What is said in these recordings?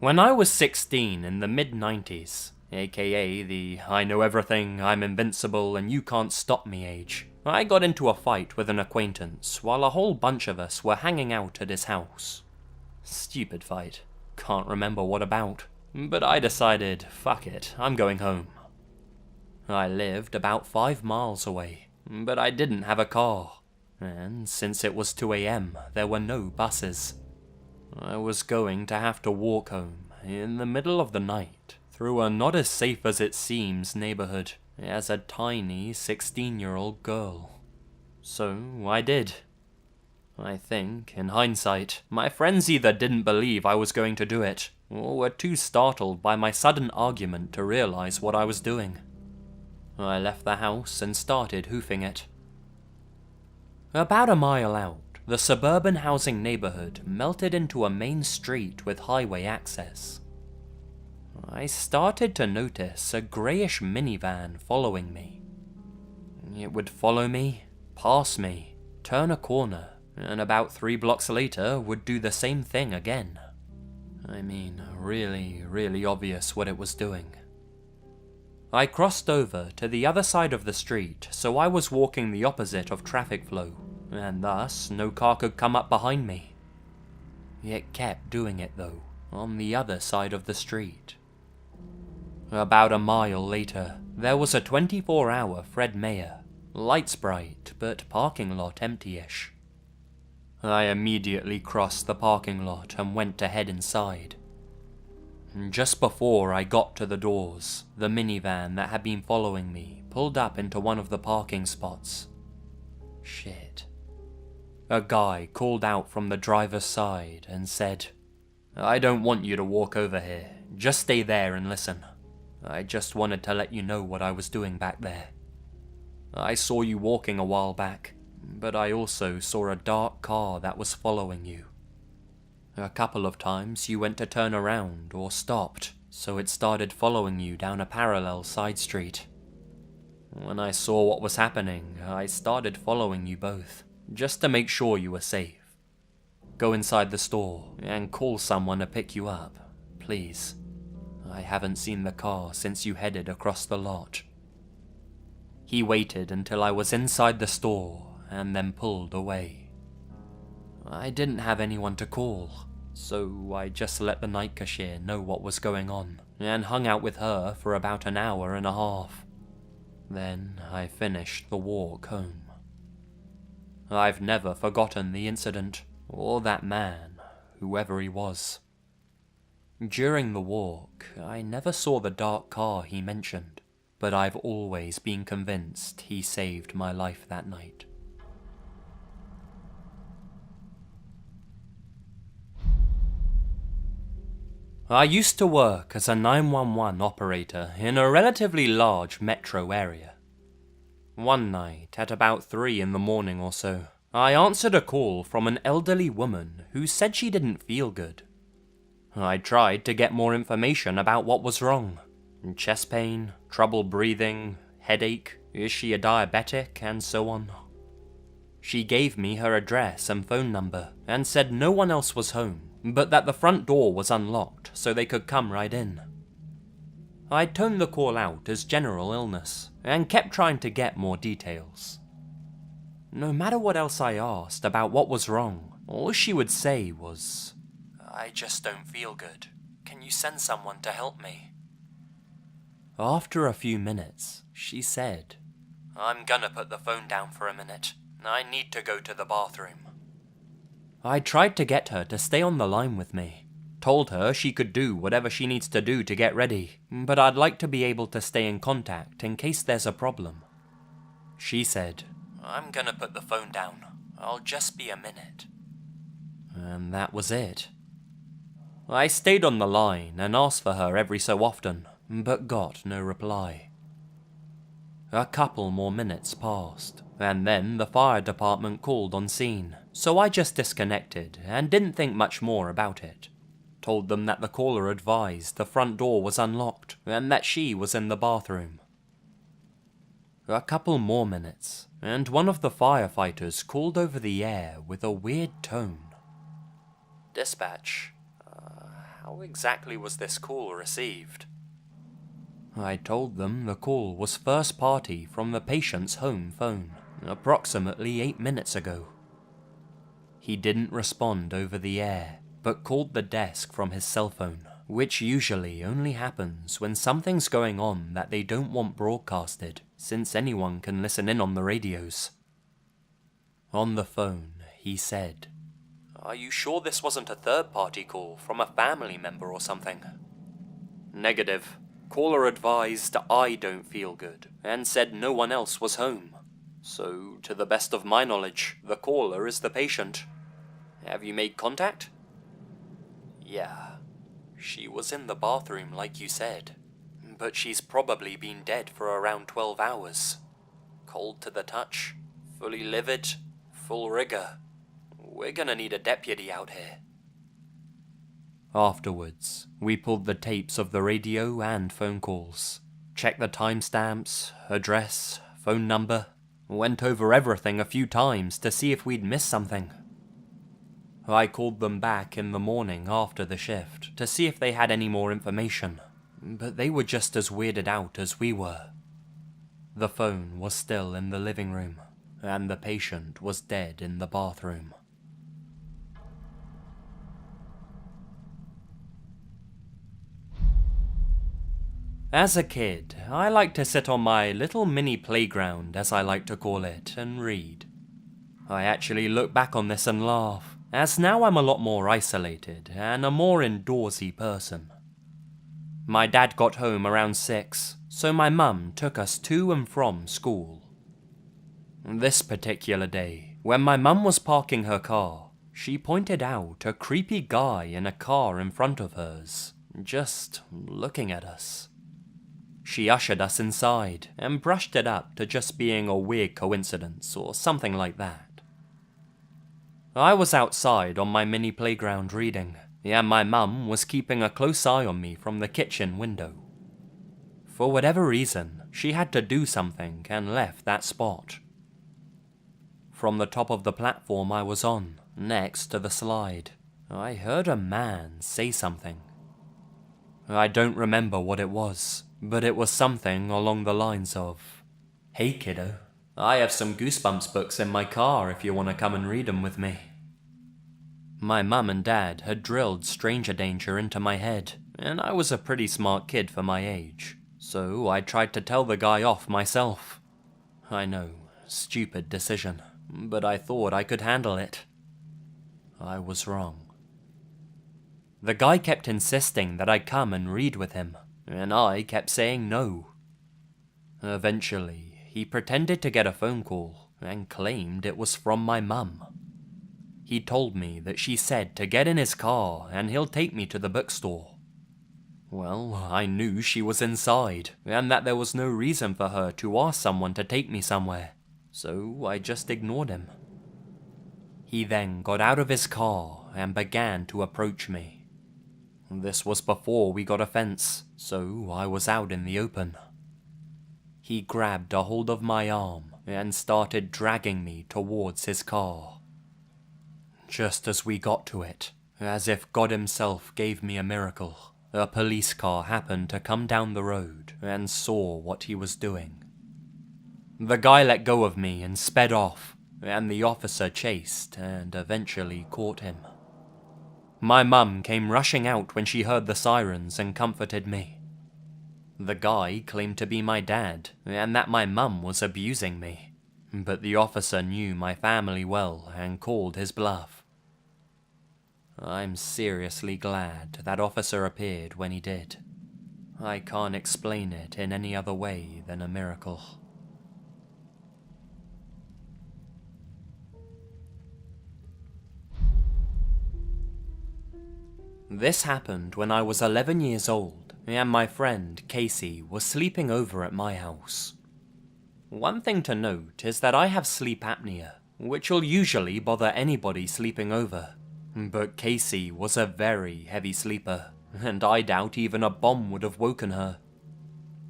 When I was 16 in the mid-90s, aka the I know everything, I'm invincible and you can't stop me age, I got into a fight with an acquaintance while a whole bunch of us were hanging out at his house. Stupid fight. Can't remember what about. But I decided, fuck it, I'm going home. I lived about 5 miles away, but I didn't have a car. And since it was 2 AM, there were no buses. I was going to have to walk home in the middle of the night through a not as safe as it seems neighborhood as a tiny 16-year-old girl. So I did. I think, in hindsight, my friends either didn't believe I was going to do it, or were too startled by my sudden argument to realize what I was doing. I left the house and started hoofing it. About a mile out, the suburban housing neighborhood melted into a main street with highway access. I started to notice a greyish minivan following me. It would follow me, pass me, turn a corner, and about 3 blocks later would do the same thing again. I mean, really obvious what it was doing. I crossed over to the other side of the street, so I was walking the opposite of traffic flow, and thus no car could come up behind me. It kept doing it though, on the other side of the street. About a mile later, there was a 24-hour Fred Meyer, lights bright but parking lot empty-ish. I immediately crossed the parking lot and went to head inside. Just before I got to the doors, the minivan that had been following me pulled up into one of the parking spots. Shit. A guy called out from the driver's side and said, "I don't want you to walk over here, just stay there and listen. I just wanted to let you know what I was doing back there. I saw you walking a while back, but I also saw a dark car that was following you. A couple of times you went to turn around or stopped, so it started following you down a parallel side street. When I saw what was happening, I started following you both, just to make sure you were safe. Go inside the store and call someone to pick you up, please. I haven't seen the car since you headed across the lot." He waited until I was inside the store and then pulled away. I didn't have anyone to call, so I just let the night cashier know what was going on and hung out with her for about an hour and a half. Then I finished the walk home. I've never forgotten the incident, or that man, whoever he was. During the walk, I never saw the dark car he mentioned, but I've always been convinced he saved my life that night. I used to work as a 911 operator in a relatively large metro area. One night, at about 3 in the morning or so, I answered a call from an elderly woman who said she didn't feel good. I tried to get more information about what was wrong. Chest pain, trouble breathing, headache, is she a diabetic, and so on. She gave me her address and phone number, and said no one else was home, but that the front door was unlocked so they could come right in. I toned the call out as general illness, and kept trying to get more details. No matter what else I asked about what was wrong, all she would say was, "I just don't feel good. Can you send someone to help me?" After a few minutes, she said, "I'm gonna put the phone down for a minute. I need to go to the bathroom." I tried to get her to stay on the line with me. Told her she could do whatever she needs to do to get ready, but I'd like to be able to stay in contact in case there's a problem. She said, "I'm gonna put the phone down. I'll just be a minute." And that was it. I stayed on the line and asked for her every so often, but got no reply. A couple more minutes passed, and then the fire department called on scene, so I just disconnected and didn't think much more about it. Told them that the caller advised the front door was unlocked and that she was in the bathroom. A couple more minutes, and one of the firefighters called over the air with a weird tone. "Dispatch, how exactly was this call received? I told them the call was first party from the patient's home phone, approximately 8 minutes ago. He didn't respond over the air, but called the desk from his cell phone, which usually only happens when something's going on that they don't want broadcasted, since anyone can listen in on the radios. On the phone, he said, "Are you sure this wasn't a third-party call from a family member or something?" "Negative. Caller advised I don't feel good, and said no one else was home. So, to the best of my knowledge, the caller is the patient. Have you made contact?" "Yeah. She was in the bathroom like you said, but she's probably been dead for around 12 hours. Cold to the touch, fully livid, full rigor. We're gonna need a deputy out here." Afterwards, we pulled the tapes of the radio and phone calls, checked the timestamps, address, phone number, went over everything a few times to see if we'd missed something. I called them back in the morning after the shift to see if they had any more information, but they were just as weirded out as we were. The phone was still in the living room, and the patient was dead in the bathroom. As a kid, I liked to sit on my little mini playground, as I like to call it, and read. I actually look back on this and laugh, as now I'm a lot more isolated and a more indoorsy person. My dad got home around 6, so my mum took us to and from school. This particular day, when my mum was parking her car, she pointed out a creepy guy in a car in front of hers, just looking at us. She ushered us inside and brushed it up to just being a weird coincidence or something like that. I was outside on my mini playground reading, and my mum was keeping a close eye on me from the kitchen window. For whatever reason, she had to do something and left that spot. From the top of the platform I was on, next to the slide, I heard a man say something. I don't remember what it was, but it was something along the lines of, "Hey kiddo, I have some Goosebumps books in my car if you want to come and read them with me." My mum and dad had drilled stranger danger into my head, and I was a pretty smart kid for my age, so I tried to tell the guy off myself. I know, stupid decision, but I thought I could handle it. I was wrong. The guy kept insisting that I come and read with him, and I kept saying no. Eventually, he pretended to get a phone call and claimed it was from my mum. He told me that she said to get in his car and he'll take me to the bookstore. Well, I knew she was inside, and that there was no reason for her to ask someone to take me somewhere, so I just ignored him. He then got out of his car and began to approach me. This was before we got a fence, so I was out in the open. He grabbed a hold of my arm and started dragging me towards his car. Just as we got to it, as if God himself gave me a miracle, a police car happened to come down the road and saw what he was doing. The guy let go of me and sped off, and the officer chased and eventually caught him. My mum came rushing out when she heard the sirens and comforted me. The guy claimed to be my dad, and that my mum was abusing me, but the officer knew my family well and called his bluff. I'm seriously glad that officer appeared when he did. I can't explain it in any other way than a miracle. This happened when I was 11 years old, and my friend Casey was sleeping over at my house. One thing to note is that I have sleep apnea, which will usually bother anybody sleeping over, but Casey was a very heavy sleeper, and I doubt even a bomb would have woken her.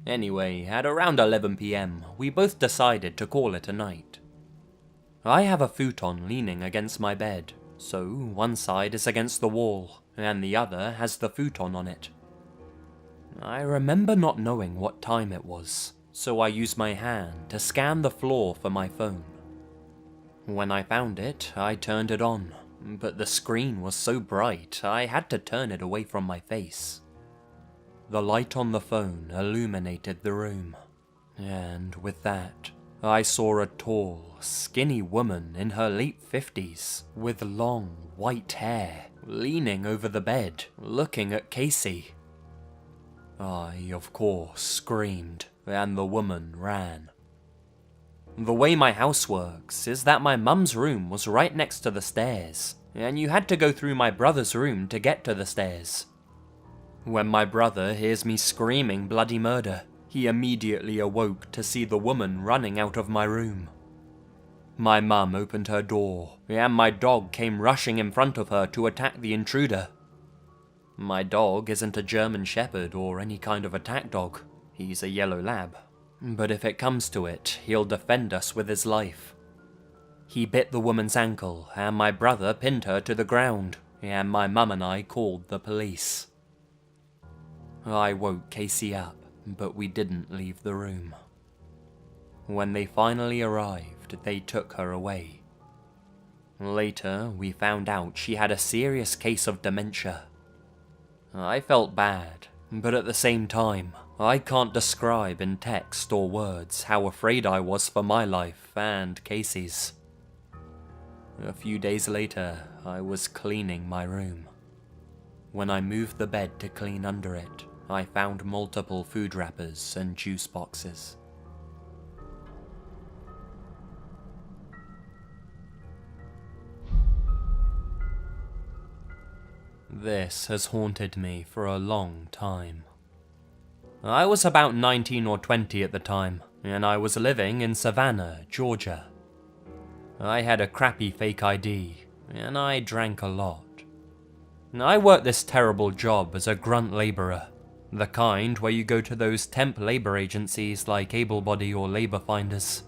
Anyway, at around 11 PM, we both decided to call it a night. I have a futon leaning against my bed, so one side is against the wall, and the other has the futon on it. I remember not knowing what time it was, so I used my hand to scan the floor for my phone. When I found it, I turned it on, but the screen was so bright I had to turn it away from my face. The light on the phone illuminated the room, and with that, I saw a tall, skinny woman in her late 50s, with long, white hair, leaning over the bed, looking at Casey. I, of course, screamed, and the woman ran. The way my house works is that my mum's room was right next to the stairs, and you had to go through my brother's room to get to the stairs. When my brother hears me screaming bloody murder, he immediately awoke to see the woman running out of my room. My mum opened her door, and my dog came rushing in front of her to attack the intruder. My dog isn't a German Shepherd or any kind of attack dog, he's a yellow lab, but if it comes to it, he'll defend us with his life. He bit the woman's ankle, and my brother pinned her to the ground, and my mum and I called the police. I woke Casey up, but we didn't leave the room. When they finally arrived, they took her away. Later, we found out she had a serious case of dementia. I felt bad, but at the same time, I can't describe in text or words how afraid I was for my life and Casey's. A few days later, I was cleaning my room. When I moved the bed to clean under it, I found multiple food wrappers and juice boxes. This has haunted me for a long time. I was about 19 or 20 at the time, and I was living in Savannah, Georgia. I had a crappy fake ID, and I drank a lot. I worked this terrible job as a grunt labourer, the kind where you go to those temp labour agencies like AbleBody or Labour Finders.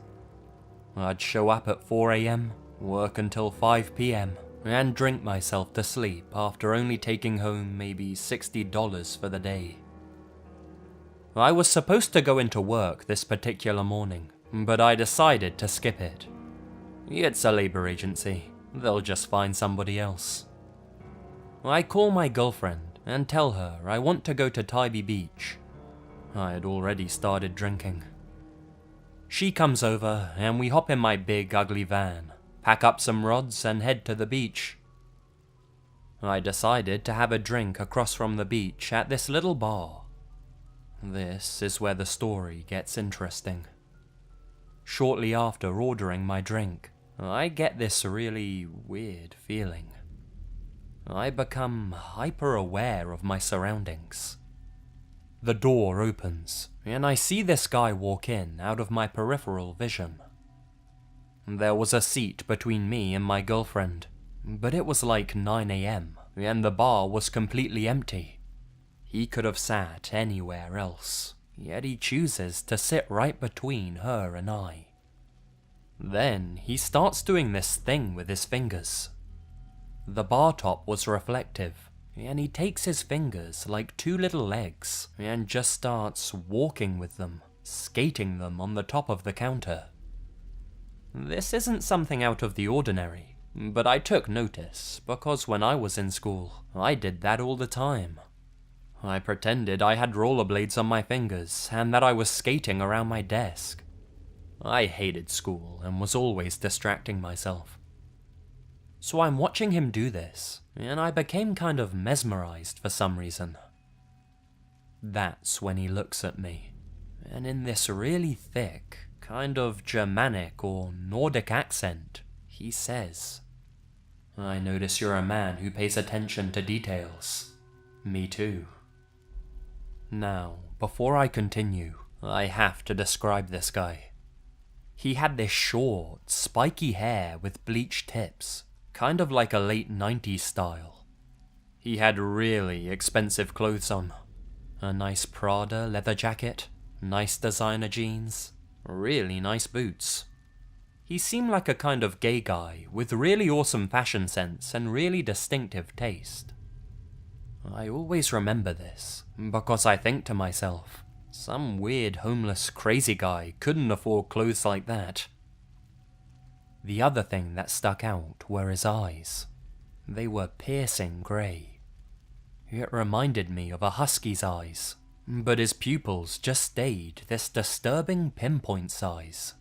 I'd show up at 4 AM, work until 5 PM, and drink myself to sleep after only taking home maybe $60 for the day. I was supposed to go into work this particular morning, but I decided to skip it. It's a labour agency, they'll just find somebody else. I call my girlfriend and tell her I want to go to Tybee Beach. I had already started drinking. She comes over and we hop in my big ugly van, pack up some rods and head to the beach. I decided to have a drink across from the beach at this little bar. This is where the story gets interesting. Shortly after ordering my drink, I get this really weird feeling. I become hyper-aware of my surroundings. The door opens, and I see this guy walk in out of my peripheral vision. There was a seat between me and my girlfriend, but it was like 9 AM, and the bar was completely empty. He could have sat anywhere else, yet he chooses to sit right between her and I. Then he starts doing this thing with his fingers. The bar top was reflective, and he takes his fingers like two little legs and just starts walking with them, skating them on the top of the counter. This isn't something out of the ordinary, but I took notice because when I was in school, I did that all the time. I pretended I had rollerblades on my fingers and that I was skating around my desk. I hated school and was always distracting myself. So I'm watching him do this, and I became kind of mesmerized for some reason. That's when he looks at me, and in this really thick, kind of Germanic or Nordic accent, he says, "I notice you're a man who pays attention to details. Me too." Now, before I continue, I have to describe this guy. He had this short, spiky hair with bleached tips, kind of like a late 90s style. He had really expensive clothes on. A nice Prada leather jacket, nice designer jeans, really nice boots. He seemed like a kind of gay guy with really awesome fashion sense and really distinctive taste. I always remember this, because I think to myself, some weird homeless crazy guy couldn't afford clothes like that. The other thing that stuck out were his eyes. They were piercing grey. It reminded me of a husky's eyes, but his pupils just stayed this disturbing pinpoint size.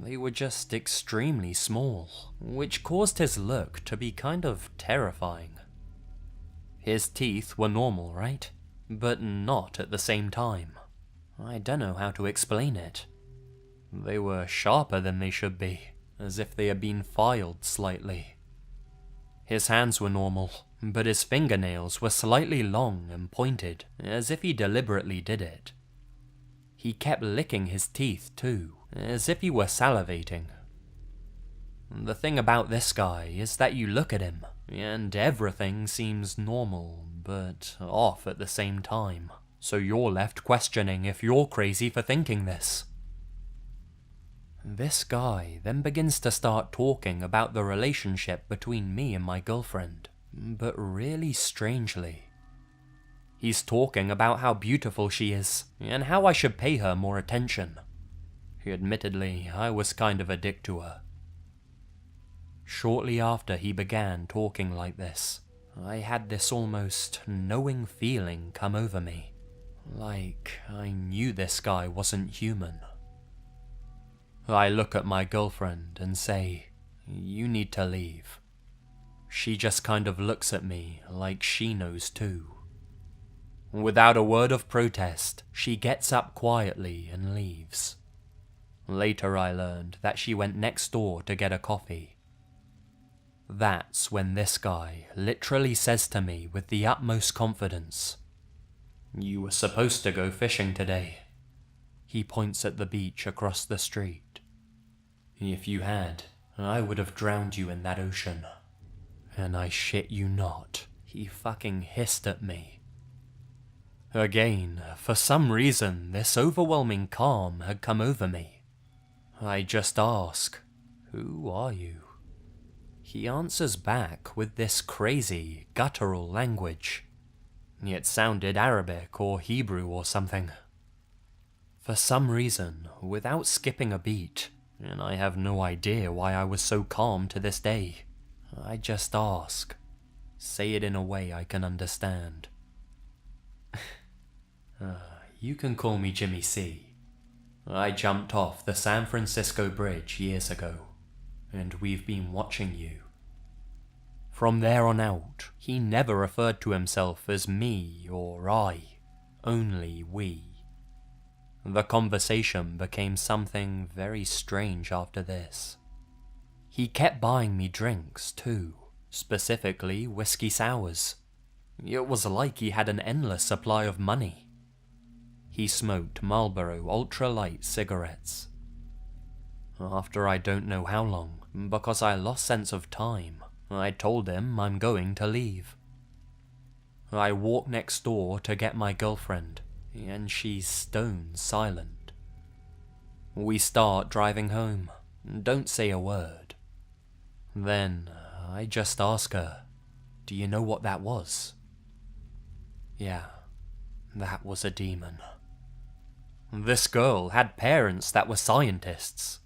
They were just extremely small, which caused his look to be kind of terrifying. His teeth were normal, right? But not at the same time. I don't know how to explain it. They were sharper than they should be, as if they had been filed slightly. His hands were normal, but his fingernails were slightly long and pointed, as if he deliberately did it. He kept licking his teeth too, as if he were salivating. The thing about this guy is that you look at him, and everything seems normal, but off at the same time. So you're left questioning if you're crazy for thinking this. This guy then begins to start talking about the relationship between me and my girlfriend, but really strangely. He's talking about how beautiful she is, and how I should pay her more attention. Admittedly, I was kind of a dick to her. Shortly after he began talking like this, I had this almost knowing feeling come over me. Like I knew this guy wasn't human. I look at my girlfriend and say, "You need to leave." She just kind of looks at me like she knows too. Without a word of protest, she gets up quietly and leaves. Later I learned that she went next door to get a coffee. That's when this guy literally says to me with the utmost confidence, "You were supposed to go fishing today." He points at the beach across the street. "If you had, I would have drowned you in that ocean." And I shit you not, he fucking hissed at me. Again, for some reason, this overwhelming calm had come over me. I just ask, "Who are you?" He answers back with this crazy, guttural language. It sounded Arabic or Hebrew or something. For some reason, without skipping a beat, and I have no idea why I was so calm to this day, I just ask, say it in a way I can understand. You can call me Jimmy C. I jumped off the San Francisco Bridge years ago, and we've been watching you. From there on out, he never referred to himself as me or I, only we. The conversation became something very strange after this. He kept buying me drinks too, specifically whiskey sours. It was like he had an endless supply of money. He smoked Marlboro ultra-light cigarettes. After I don't know how long, because I lost sense of time, I told him I'm going to leave. I walk next door to get my girlfriend, and she's stone silent. We start driving home, don't say a word. Then I just ask her, "Do you know what that was?" "Yeah, that was a demon." This girl had parents that were scientists.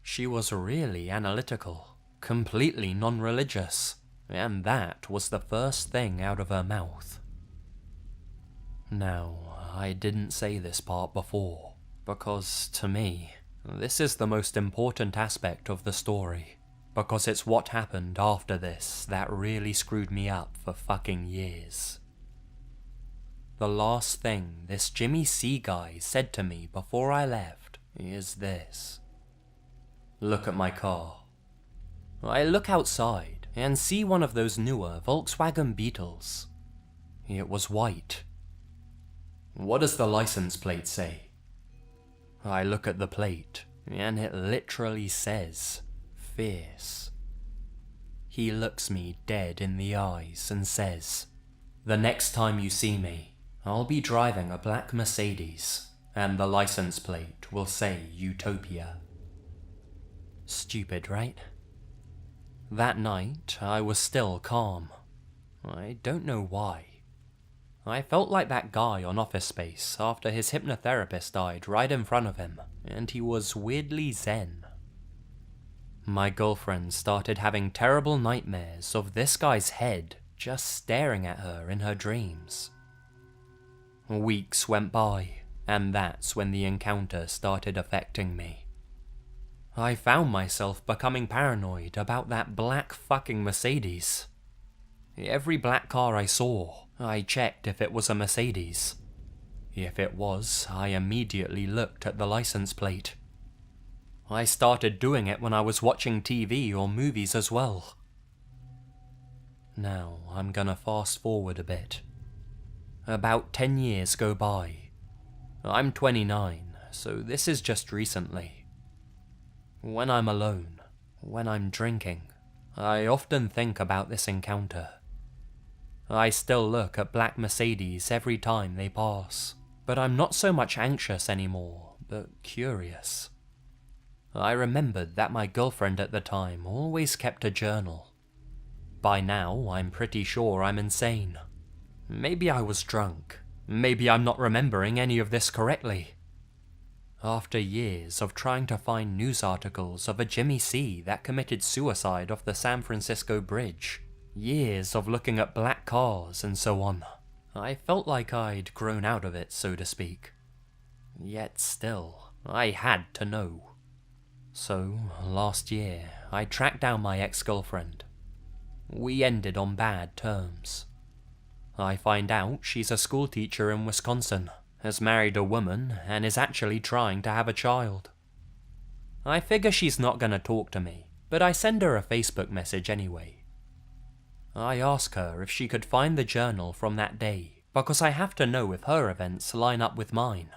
She was really analytical, completely non-religious, and that was the first thing out of her mouth. Now, I didn't say this part before, because to me, this is the most important aspect of the story, because it's what happened after this that really screwed me up for fucking years. The last thing this Jimmy C guy said to me before I left is this. Look at my car. I look outside and see one of those newer Volkswagen Beetles. It was white. What does the license plate say? I look at the plate and it literally says, Fierce. He looks me dead in the eyes and says, the next time you see me, I'll be driving a black Mercedes, and the license plate will say Utopia. Stupid, right? That night, I was still calm. I don't know why. I felt like that guy on Office Space after his hypnotherapist died right in front of him, and he was weirdly zen. My girlfriend started having terrible nightmares of this guy's head just staring at her in her dreams. Weeks went by, and that's when the encounter started affecting me. I found myself becoming paranoid about that black fucking Mercedes. Every black car I saw, I checked if it was a Mercedes. If it was, I immediately looked at the license plate. I started doing it when I was watching TV or movies as well. Now, I'm gonna fast forward a bit. About 10 years go by. I'm 29, so this is just recently. When I'm alone, when I'm drinking, I often think about this encounter. I still look at black Mercedes every time they pass, but I'm not so much anxious anymore, but curious. I remembered that my girlfriend at the time always kept a journal. By now, I'm pretty sure I'm insane. Maybe I was drunk. Maybe I'm not remembering any of this correctly. After years of trying to find news articles of a Jimmy C that committed suicide off the San Francisco Bridge, years of looking at black cars and so on, I felt like I'd grown out of it, so to speak. Yet still, I had to know. So, last year, I tracked down my ex-girlfriend. We ended on bad terms. I find out she's a schoolteacher in Wisconsin, has married a woman, and is actually trying to have a child. I figure she's not gonna talk to me, but I send her a Facebook message anyway. I ask her if she could find the journal from that day, because I have to know if her events line up with mine.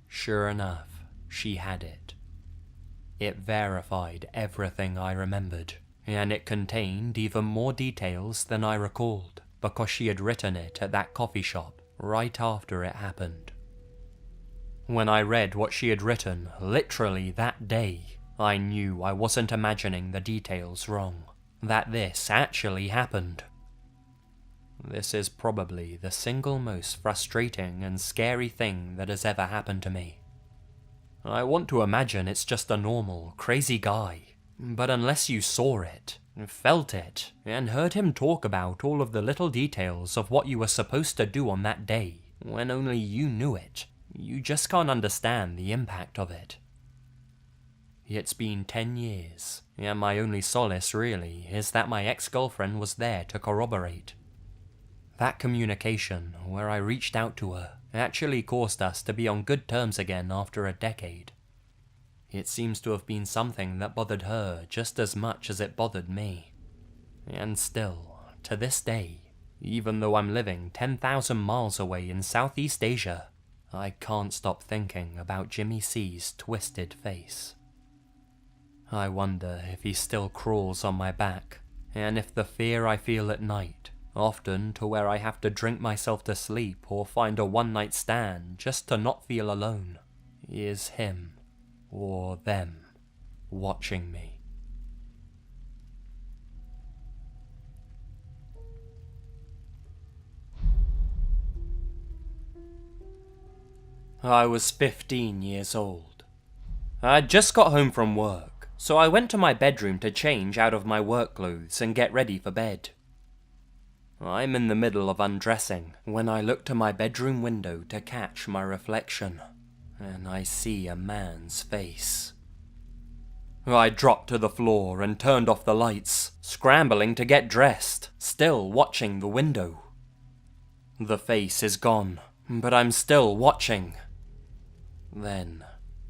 Sure enough, she had it. It verified everything I remembered, and it contained even more details than I recalled, because she had written it at that coffee shop right after it happened. When I read what she had written, literally that day, I knew I wasn't imagining the details wrong, that this actually happened. This is probably the single most frustrating and scary thing that has ever happened to me. I want to imagine it's just a normal, crazy guy, but unless you saw it, felt it, and heard him talk about all of the little details of what you were supposed to do on that day, when only you knew it, you just can't understand the impact of it. It's been 10 years, and my only solace really is that my ex-girlfriend was there to corroborate. That communication, where I reached out to her, actually caused us to be on good terms again after a decade. It seems to have been something that bothered her just as much as it bothered me. And still, to this day, even though I'm living 10,000 miles away in Southeast Asia, I can't stop thinking about Jimmy C's twisted face. I wonder if he still crawls on my back, and if the fear I feel at night, often to where I have to drink myself to sleep or find a one-night stand just to not feel alone, is him, or them, watching me. I was 15 years old. I'd just got home from work, so I went to my bedroom to change out of my work clothes and get ready for bed. I'm in the middle of undressing when I look to my bedroom window to catch my reflection, and I see a man's face. I dropped to the floor and turned off the lights, scrambling to get dressed, still watching the window. The face is gone, but I'm still watching. Then,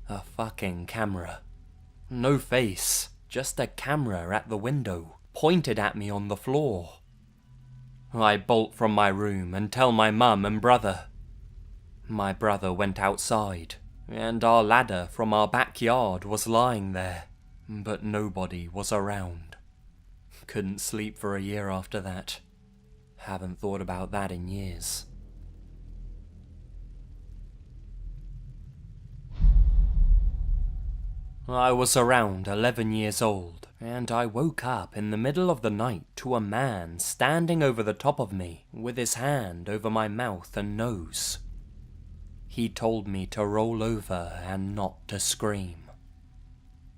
a fucking camera. No face, just a camera at the window, pointed at me on the floor. I bolt from my room and tell my mum and brother. My brother went outside, and our ladder from our backyard was lying there, but nobody was around. Couldn't sleep for a year after that. Haven't thought about that in years. I was around 11 years old, and I woke up in the middle of the night to a man standing over the top of me with his hand over my mouth and nose. He told me to roll over and not to scream.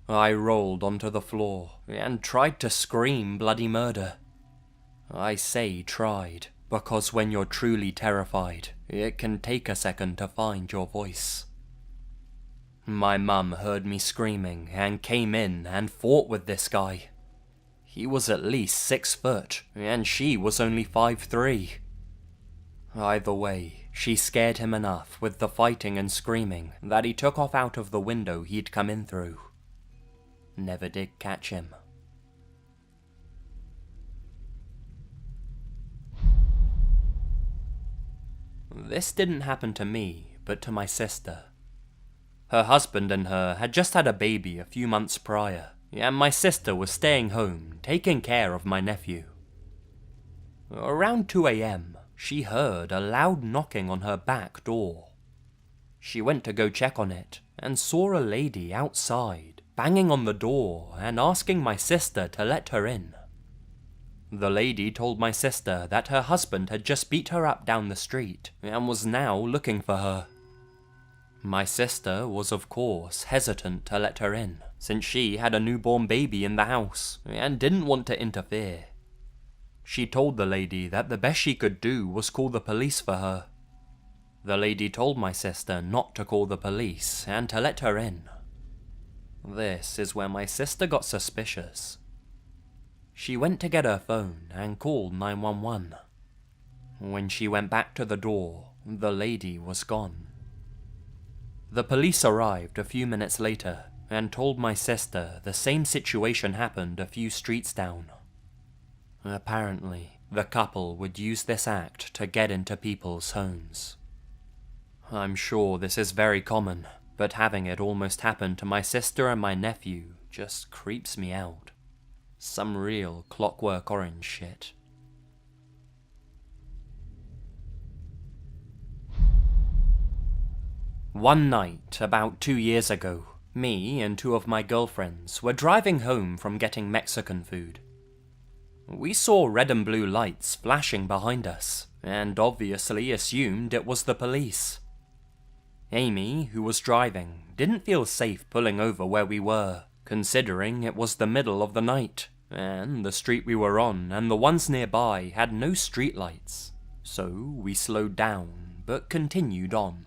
I rolled onto the floor and tried to scream bloody murder. I say tried, because when you're truly terrified, it can take a second to find your voice. My mum heard me screaming and came in and fought with this guy. He was at least 6 foot, and she was only 5'3". Either way, she scared him enough with the fighting and screaming that he took off out of the window he'd come in through. Never did catch him. This didn't happen to me, but to my sister. Her husband and her had just had a baby a few months prior, and my sister was staying home, taking care of my nephew. Around 2 a.m, she heard a loud knocking on her back door. She went to go check on it, and saw a lady outside, banging on the door and asking my sister to let her in. The lady told my sister that her husband had just beat her up down the street, and was now looking for her. My sister was of course hesitant to let her in, since she had a newborn baby in the house, and didn't want to interfere. She told the lady that the best she could do was call the police for her. The lady told my sister not to call the police, and to let her in. This is where my sister got suspicious. She went to get her phone and called 911. When she went back to the door, the lady was gone. The police arrived a few minutes later and told my sister the same situation happened a few streets down. Apparently, the couple would use this act to get into people's homes. I'm sure this is very common, but having it almost happen to my sister and my nephew just creeps me out. Some real Clockwork Orange shit. One night, about 2 years ago, me and 2 of my girlfriends were driving home from getting Mexican food. We saw red and blue lights flashing behind us, and obviously assumed it was the police. Amy, who was driving, didn't feel safe pulling over where we were, considering it was the middle of the night, and the street we were on and the ones nearby had no streetlights, so we slowed down, but continued on.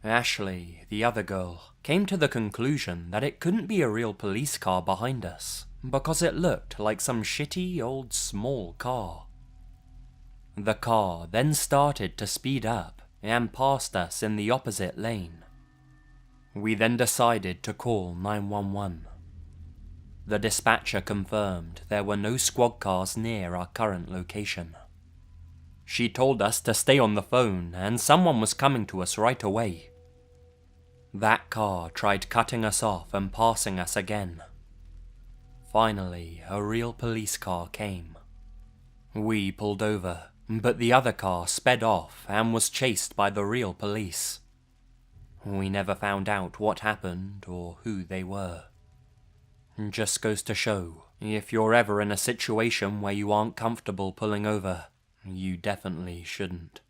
Ashley, the other girl, came to the conclusion that it couldn't be a real police car behind us, because it looked like some shitty old small car. The car then started to speed up and passed us in the opposite lane. We then decided to call 911. The dispatcher confirmed there were no squad cars near our current location. She told us to stay on the phone and someone was coming to us right away. That car tried cutting us off and passing us again. Finally, a real police car came. We pulled over, but the other car sped off and was chased by the real police. We never found out what happened or who they were. Just goes to show, if you're ever in a situation where you aren't comfortable pulling over, you definitely shouldn't.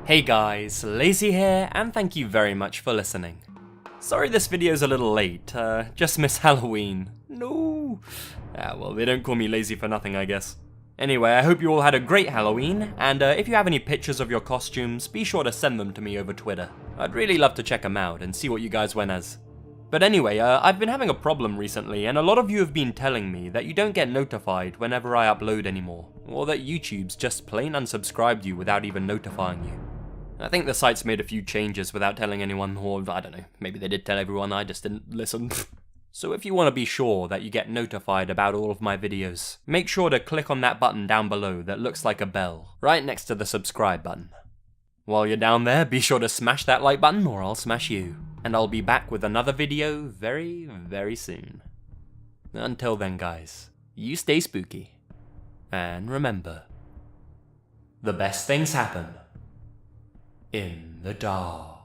Hey guys, Lazy here, and thank you very much for listening. Sorry this video's a little late, just missed Halloween. No! Well, they don't call me lazy for nothing, I guess. Anyway, I hope you all had a great Halloween, and if you have any pictures of your costumes, be sure to send them to me over Twitter. I'd really love to check them out and see what you guys went as. But anyway, I've been having a problem recently, and a lot of you have been telling me that you don't get notified whenever I upload anymore, or that YouTube's just plain unsubscribed you without even notifying you. I think the site's made a few changes without telling anyone, or I don't know, maybe they did tell everyone, I just didn't listen. So if you want to be sure that you get notified about all of my videos, make sure to click on that button down below that looks like a bell, right next to the subscribe button. While you're down there, be sure to smash that like button or I'll smash you, and I'll be back with another video very, very soon. Until then guys, you stay spooky. And remember, the best things happen in the dark.